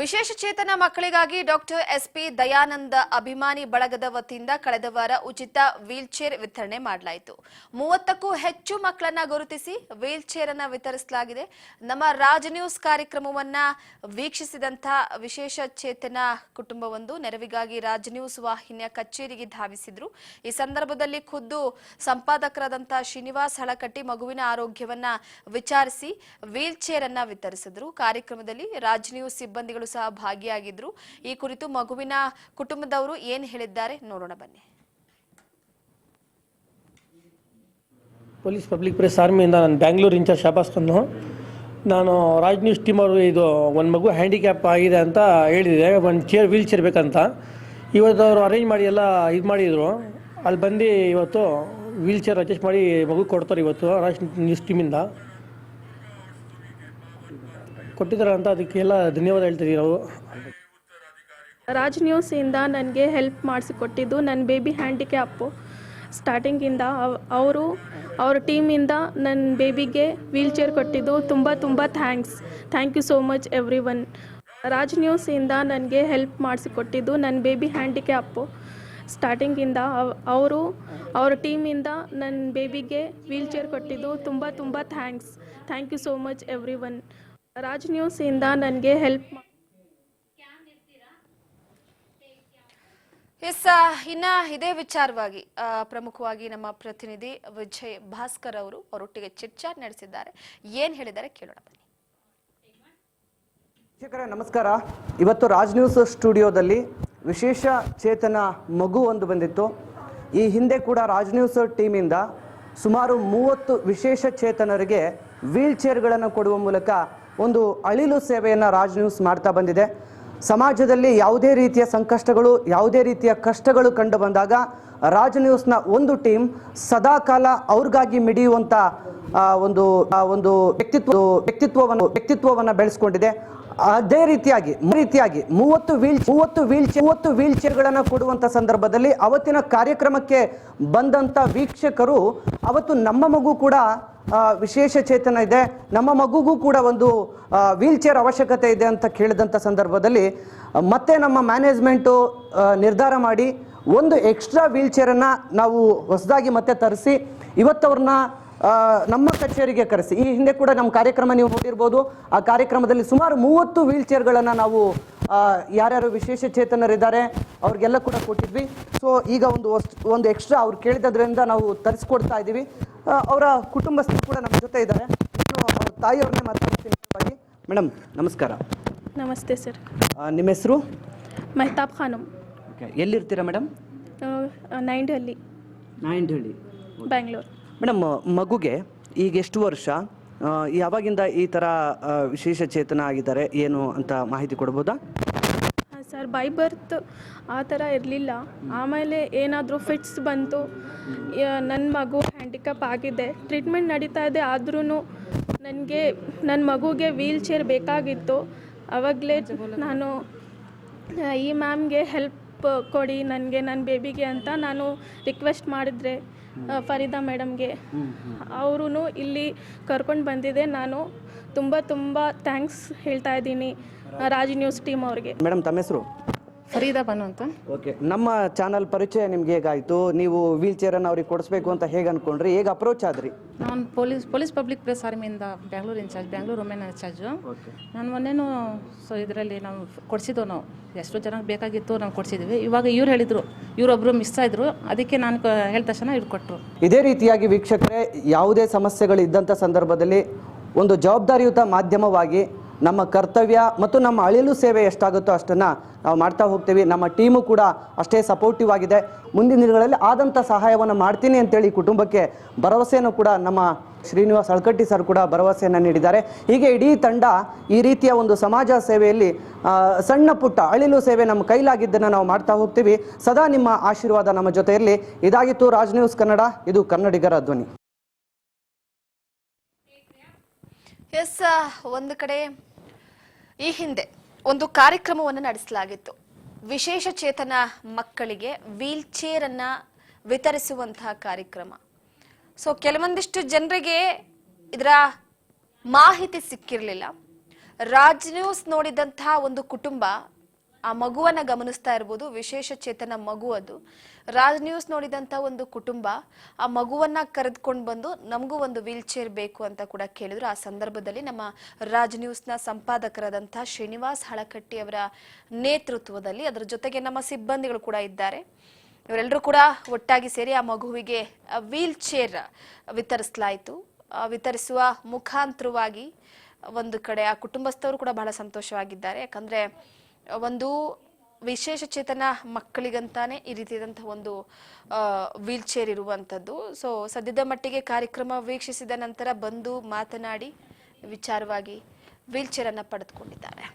ವಿಶೇಷ ಚೇತನ ಮಕ್ಕಳಿಗಾಗಿ doctor SP Dayananda ಅಭಿಮಾನಿ ಬಳಗದ ವತಿಯಿಂದ ಕಳೆದ ವಾರ ಉಚಿತ ವೀಲ್ಚೇರ್ ವಿತರಣೆ ಮಾಡಲಾಯಿತು. 30ಕ್ಕೂ ಹೆಚ್ಚು ಮಕ್ಕಳನ್ನ ಗುರುತಿಸಿ ವೀಲ್ಚೇರ್ ಅನ್ನು ವಿತರಿಸಲಾಗಿದೆ. ನಮ್ಮ ರಾಜ್ ನ್ಯೂಸ್ ಕಾರ್ಯಕ್ರಮವನ್ನ ವೀಕ್ಷಿಸಿದಂತಹ ವಿಶೇಷ ಚೇತನ ಕುಟುಂಬವೊಂದು ನೆರವಿಗಾಗಿ ರಾಜ್ ನ್ಯೂಸ್ ವಾಹಿನಿಯ ಕಚೇರಿಗೆ ಧಾವಿಸಿದ್ರು. ಈ ಸಂದರ್ಭದಲ್ಲಿ ಖುದ್ದು ಸಂಪಾದಕರಾದಂತಹ ಶ್ರೀನಿವಾಸ್ ಹಳಕಟ್ಟಿ ಮಗುವಿನ ಆರೋಗ್ಯವನ್ನ ವಿಚಾರಿಸಿ ವೀಲ್ಚೇರ್ ಅನ್ನ ವಿತರಿಸಿದ್ರು. ಕಾರ್ಯಕ್ರಮದಲ್ಲಿ ರಾಜ್ ನ್ಯೂಸ್ ಸಿಬ್ಬಂದಿಗಳು ಸಹ ಭಾಗಿಯಾಗಿದ್ರು. ಈ ಕುರಿತು ಮಗುವಿನ ಕುಟುಂಬದವರು ಏನು ಹೇಳಿದ್ದಾರೆ ನೋಡೋಣ ಬನ್ನಿ. ಪೊಲೀಸ್ ಪಬ್ಲಿಕ್ ಪ್ರೆಸ್ ಆರ್ಮಿಯಿಂದ ನಾನು ಬ್ಯಾಂಗ್ಳೂರ್ ಇನ್ಚಾರ್ಜ್ ಶಾಬಾಸ್ ಖಾನ್. ನಾನು ರಾಜ್ ನ್ಯೂಸ್ ಟೀಮ್ ಅವರು ಇದು ಒಂದು ಮಗು ಹ್ಯಾಂಡಿಕ್ಯಾಪ್ ಆಗಿದೆ ಅಂತ ಹೇಳಿದೆ, ಒಂದು ವೀಲ್ ಚೇರ್ ಬೇಕಂತ. ಇವತ್ತು ಅವರು ಅರೇಂಜ್ ಮಾಡಿ ಎಲ್ಲ ಇದು ಮಾಡಿದರು. ಅಲ್ಲಿ ಬಂದು ಇವತ್ತು ವೀಲ್ ಚೇರ್ ಅಡ್ಜಸ್ಟ್ ಮಾಡಿ ಮಗು ಕೊಡ್ತಾರೆ. ಇವತ್ತು ರಾಜ್ ನ್ಯೂಸ್ ಟೀಮಿಂದ ಕೊಟ್ಟಿದ್ದಾರೆ ಅಂತ ಅದಕ್ಕೆಲ್ಲ ಧನ್ಯವಾದ ಹೇಳ್ತೀವಿ ನಾವು. ರಾಜ್ ನ್ಯೂಸಿಂದ ನನಗೆ ಹೆಲ್ಪ್ ಮಾಡಿಸಿಕೊಟ್ಟಿದ್ದು ನನ್ನ ಬೇಬಿ ಹ್ಯಾಂಡಿಕ್ಯಾಪು. ಸ್ಟಾರ್ಟಿಂಗಿಂದ ಅವ್ರ ಟೀಮಿಂದ ನನ್ನ ಬೇಬಿಗೆ ವೀಲ್ ಚೇರ್ ಕೊಟ್ಟಿದ್ದು ತುಂಬ thank you so much everyone. Raj ನ್ಯೂಸಿಂದ ನನಗೆ ಹೆಲ್ಪ್ ಮಾಡಿಸಿಕೊಟ್ಟಿದ್ದು ನನ್ನ ಬೇಬಿ ಹ್ಯಾಂಡಿಕ್ಯಾಪು. ಸ್ಟಾರ್ಟಿಂಗಿಂದ ಅವ್ರ ಟೀಮಿಂದ ನನ್ನ ಬೇಬಿಗೆ ವೀಲ್ ಚೇರ್ ಕೊಟ್ಟಿದ್ದು ತುಂಬ thank you so much everyone. Raj ನ್ಯೂಸಿಂದ ನನಗೆ ಹೆಲ್ಪ್ ಇನ್ನ ಇದೇ ವಿಚಾರವಾಗಿ ಪ್ರಮುಖವಾಗಿ ನಮ್ಮ ಪ್ರತಿನಿಧಿ ವಿಜಯ್ ಭಾಸ್ಕರ್ ಅವರು ಅವರೊಟ್ಟಿಗೆ ಚರ್ಚೆ ನಡೆಸಿದ್ದಾರೆ. ಏನ್ ಹೇಳಿದ್ದಾರೆ ಕೇಳೋಣ ಬನ್ನಿ. ವೀಕ್ಷಕರೇ ನಮಸ್ಕಾರ. ಇವತ್ತು ರಾಜ್ ನ್ಯೂಸ್ ಸ್ಟುಡಿಯೋದಲ್ಲಿ ವಿಶೇಷ ಚೇತನ ಮಗು ಒಂದು ಬಂದಿತ್ತು. ಈ ಹಿಂದೆ ಕೂಡ ರಾಜ್ ನ್ಯೂಸ್ ಟೀಮಿಂದ ಸುಮಾರು 30 ವಿಶೇಷ ಚೇತನರಿಗೆ ವೀಲ್ ಚೇರ್ಗಳನ್ನು ಕೊಡುವ ಮೂಲಕ ಒಂದು ಅಳಿಲು ಸೇವೆಯನ್ನು ರಾಜ್ ನ್ಯೂಸ್ ಮಾಡ್ತಾ ಬಂದಿದೆ. ಸಮಾಜದಲ್ಲಿ ಯಾವುದೇ ರೀತಿಯ ಸಂಕಷ್ಟಗಳು, ಯಾವುದೇ ರೀತಿಯ ಕಷ್ಟಗಳು ಕಂಡು ಬಂದಾಗ ರಾಜ್ ನ್ಯೂಸ್ನ ಒಂದು ಟೀಮ್ ಸದಾಕಾಲ ಅವ್ರಿಗಾಗಿ ಮಿಡಿಯುವಂಥ ಒಂದು ವ್ಯಕ್ತಿತ್ವವನ್ನು ಬೆಳೆಸ್ಕೊಂಡಿದೆ. ಅದೇ ರೀತಿಯಾಗಿ 30 ವೀಲ್ ಚೇರ್ಗಳನ್ನು ಕೊಡುವಂಥ ಸಂದರ್ಭದಲ್ಲಿ ಅವತ್ತಿನ ಕಾರ್ಯಕ್ರಮಕ್ಕೆ ಬಂದಂಥ ವೀಕ್ಷಕರು ಅವತ್ತು ನಮ್ಮ ಮಗು ಕೂಡ ವಿಶೇಷ ಚೇತನ ಇದೆ, ನಮ್ಮ ಮಗುಗೂ ಕೂಡ ಒಂದು ವೀಲ್ ಚೇರ್ ಅವಶ್ಯಕತೆ ಇದೆ ಅಂತ ಕೇಳಿದಂಥ ಸಂದರ್ಭದಲ್ಲಿ ಮತ್ತೆ ನಮ್ಮ ಮ್ಯಾನೇಜ್ಮೆಂಟು ನಿರ್ಧಾರ ಮಾಡಿ ಒಂದು ಎಕ್ಸ್ಟ್ರಾ ವೀಲ್ ಚೇರನ್ನು ನಾವು ಹೊಸದಾಗಿ ಮತ್ತೆ ತರಿಸಿ ಇವತ್ತವ್ರನ್ನ ನಮ್ಮ ಕಚೇರಿಗೆ ಕರೆಸಿ. ಈ ಹಿಂದೆ ಕೂಡ ನಮ್ಮ ಕಾರ್ಯಕ್ರಮ ನೀವು ನೋಡಿರ್ಬೋದು. ಆ ಕಾರ್ಯಕ್ರಮದಲ್ಲಿ ಸುಮಾರು 30 ವೀಲ್ ಚೇರ್ಗಳನ್ನು ನಾವು ಯಾರ್ಯಾರು ವಿಶೇಷ ಚೇತನರಿದ್ದಾರೆ ಅವ್ರಿಗೆಲ್ಲ ಕೂಡ ಕೊಟ್ಟಿದ್ವಿ. ಸೊ ಈಗ ಒಂದು ಎಕ್ಸ್ಟ್ರಾ ಅವ್ರು ಕೇಳಿದ್ರಿಂದ ನಾವು ತರಿಸ್ಕೊಡ್ತಾ ಇದ್ದೀವಿ. ಅವರ ಕುಟುಂಬಸ್ಥರು ಕೂಡ ನಮ್ಮ ಜೊತೆ ಇದ್ದಾರೆ. ಅವ್ರ ತಾಯಿಯವ್ರನ್ನೇ ಮಾತಾಡ್ತೀನಿ. ಮೇಡಮ್ ನಮಸ್ಕಾರ. ನಮಸ್ತೆ ಸರ್. ನಿಮ್ಮ ಹೆಸರು? ಮೆಹತಾಬ್ ಖಾನಮ್. ಓಕೆ, ಎಲ್ಲಿರ್ತೀರಾ ಮೇಡಮ್? ನಾಯಿಂಡಹಳ್ಳಿ, ಬ್ಯಾಂಗ್ಳೂರ್. ಮೇಡಮ್ ಮಗುಗೆ ಈಗ ಎಷ್ಟು ವರ್ಷ, ಯಾವಾಗಿಂದ ಈ ಥರ ವಿಶೇಷ ಚೇತನ ಆಗಿದ್ದಾರೆ ಏನು ಅಂತ ಮಾಹಿತಿ ಕೊಡ್ಬೋದಾ? ಹಾಂ ಸರ್, ಬೈ ಬರ್ತ್ ಆ ಥರ ಇರಲಿಲ್ಲ. ಆಮೇಲೆ ಏನಾದರೂ ಫಿಟ್ಸ್ ಬಂತು. ನನ್ನ ಮಗು ಹ್ಯಾಂಡಿಕ್ಯಾಪ್ ಆಗಿದೆ, ಟ್ರೀಟ್ಮೆಂಟ್ ನಡೀತಾ ಇದೆ. ಆದ್ರೂ ನನ್ನ ಮಗುಗೆ ವೀಲ್ ಚೇರ್ ಬೇಕಾಗಿತ್ತು. ಆವಾಗಲೇ ನಾನು ಈ ಮ್ಯಾಮ್ಗೆ ಹೆಲ್ಪ್ ಕೊಡಿ ನನಗೆ, ನನ್ನ ಬೇಬಿಗೆ ಅಂತ ನಾನು ರಿಕ್ವೆಸ್ಟ್ ಮಾಡಿದ್ರೆ ಫರೀದಾ ಮೇಡಮ್ಗೆ. ಅವರು ಇಲ್ಲಿ ಕರ್ಕೊಂಡು ಬಂದಿದೆ. ನಾನು ತುಂಬ ಥ್ಯಾಂಕ್ಸ್ ಹೇಳ್ತಾ ಇದ್ದೀನಿ ರಾಜ್ ನ್ಯೂಸ್ ಟೀಮ್ ಅವ್ರಿಗೆ. ಮೇಡಮ್ ತಮ್ಮ ಹೆಸರು? ಫರೀದಾ ಬನು ಅಂತ. ಓಕೆ, ನಮ್ಮ ಚಾನಲ್ ಪರಿಚಯ ನಿಮ್ಗೆ ಹೇಗಾಯಿತು? ನೀವು ವೀಲ್ ಚೇರನ್ನು ಅವ್ರಿಗೆ ಕೊಡಿಸ್ಬೇಕು ಅಂತ ಹೇಗೆ ಅಂದ್ಕೊಂಡ್ರಿ, ಹೇಗೆ ಅಪ್ರೋಚ್ ಆದ್ರಿ? ನಾನು ಪೊಲೀಸ್ ಪಬ್ಲಿಕ್ ಪ್ರೆಸ್ ಆರ್ಮಿಯಿಂದ Bangalore incharge, Bangalore women incharge. ನಾನು ಮೊನ್ನೇನು ಇದರಲ್ಲಿ ನಾವು ಕೊಡಿಸಿದ್ವು. ನಾವು ಎಷ್ಟು ಜನಕ್ಕೆ ಬೇಕಾಗಿತ್ತು ನಾವು ಕೊಡಿಸಿದ್ವಿ. ಇವಾಗ ಇವ್ರು ಹೇಳಿದರು, ಇವರೊಬ್ಬರು ಮಿಸ್ ಆಯಿದ್ರು, ಅದಕ್ಕೆ ನಾನು ಹೇಳಿದ ತಕ್ಷಣ ಇವ್ರು ಕೊಟ್ಟರು. ಇದೇ ರೀತಿಯಾಗಿ ವೀಕ್ಷಕರೇ, ಯಾವುದೇ ಸಮಸ್ಯೆಗಳು ಇದ್ದಂಥ ಸಂದರ್ಭದಲ್ಲಿ ಒಂದು ಜವಾಬ್ದಾರಿಯುತ ಮಾಧ್ಯಮವಾಗಿ ನಮ್ಮ ಕರ್ತವ್ಯ ಮತ್ತು ನಮ್ಮ ಅಳಿಲು ಸೇವೆ ಎಷ್ಟಾಗುತ್ತೋ ಅಷ್ಟನ್ನು ನಾವು ಮಾಡ್ತಾ ಹೋಗ್ತೀವಿ. ನಮ್ಮ ಟೀಮು ಕೂಡ ಅಷ್ಟೇ ಸಪೋರ್ಟಿವ್ ಆಗಿದೆ. ಮುಂದಿನ ದಿನಗಳಲ್ಲಿ ಆದಂಥ ಸಹಾಯವನ್ನು ಮಾಡ್ತೀನಿ ಅಂತೇಳಿ ಕುಟುಂಬಕ್ಕೆ ಭರವಸೆಯನ್ನು ಕೂಡ ನಮ್ಮ ಶ್ರೀನಿವಾಸ್ ಹಳಕಟ್ಟಿ ಸರ್ ಕೂಡ ಭರವಸೆಯನ್ನು ನೀಡಿದ್ದಾರೆ. ಹೀಗೆ ಇಡೀ ತಂಡ ಈ ರೀತಿಯ ಒಂದು ಸಮಾಜ ಸೇವೆಯಲ್ಲಿ ಸಣ್ಣ ಪುಟ್ಟ ಅಳಿಲು ಸೇವೆ ನಮ್ಮ ಕೈಲಾಗಿದ್ದನ್ನು ನಾವು ಮಾಡ್ತಾ ಹೋಗ್ತೀವಿ. ಸದಾ ನಿಮ್ಮ ಆಶೀರ್ವಾದ ನಮ್ಮ ಜೊತೆಯಲ್ಲಿ. ಇದಾಗಿತ್ತು ರಾಜ್ ನ್ಯೂಸ್ ಕನ್ನಡ, ಇದು ಕನ್ನಡಿಗರ ಧ್ವನಿ. ಒಂದು ಕಡೆ ಈ ಹಿಂದೆ ಒಂದು ಕಾರ್ಯಕ್ರಮವನ್ನು ನಡೆಸಲಾಗಿತ್ತು. ವಿಶೇಷ ಚೇತನ ಮಕ್ಕಳಿಗೆ ವೀಲ್ ಚೇರ್ ಅನ್ನ ವಿತರಿಸುವಂತಹ ಕಾರ್ಯಕ್ರಮ. ಸೊ ಕೆಲವೊಂದಿಷ್ಟು ಜನರಿಗೆ ಇದರ ಮಾಹಿತಿ ಸಿಕ್ಕಿರಲಿಲ್ಲ. ರಾಜ್ ನ್ಯೂಸ್ ನೋಡಿದಂತಹ ಒಂದು ಕುಟುಂಬ ಆ ಮಗುವನ್ನ ಗಮನಿಸ್ತಾ ಇರ್ಬೋದು. ವಿಶೇಷ ಚೇತನ ಮಗು ಅದು. ರಾಜ್ ನ್ಯೂಸ್ ನೋಡಿದಂತ ಒಂದು ಕುಟುಂಬ ಆ ಮಗುವನ್ನ ಕರೆದುಕೊಂಡು ಬಂದು ನಮಗೂ ಒಂದು ವೀಲ್ ಚೇರ್ ಬೇಕು ಅಂತ ಕೂಡ ಕೇಳಿದ್ರು. ಆ ಸಂದರ್ಭದಲ್ಲಿ ನಮ್ಮ ರಾಜ್ ನ್ಯೂಸ್ನ ಸಂಪಾದಕರಾದಂತಹ ಶ್ರೀನಿವಾಸ್ ಹಳಕಟ್ಟಿ ಅವರ ನೇತೃತ್ವದಲ್ಲಿ ಅದರ ಜೊತೆಗೆ ನಮ್ಮ ಸಿಬ್ಬಂದಿಗಳು ಕೂಡ ಇದ್ದಾರೆ. ಇವರೆಲ್ಲರೂ ಕೂಡ ಒಟ್ಟಾಗಿ ಸೇರಿ ಆ ಮಗುವಿಗೆ ವೀಲ್ ಚೇರ್ ವಿತರಿಸಲಾಯಿತು. ವಿತರಿಸುವ ಮುಖಾಂತರವಾಗಿ ಒಂದು ಕಡೆ ಆ ಕುಟುಂಬಸ್ಥರು ಕೂಡ ಬಹಳ ಸಂತೋಷವಾಗಿದ್ದಾರೆ. ಯಾಕಂದ್ರೆ ಒಂದು ವಿಶೇಷ ಚೇತನ ಮಕ್ಕಳಿಗಂತಾನೆ ಈ ರೀತಿಯಾದಂತಹ ಒಂದು ವೀಲ್ ಚೇರ್ ಇರುವಂಥದ್ದು. ಸೊ ಸದ್ಯದ ಮಟ್ಟಿಗೆ ಕಾರ್ಯಕ್ರಮ ವೀಕ್ಷಿಸಿದ ನಂತರ ಬಂದು ಮಾತನಾಡಿ ವಿಚಾರವಾಗಿ ವೀಲ್ ಚೇರ್ ಅನ್ನ ಪಡೆದುಕೊಂಡಿದ್ದಾರೆ.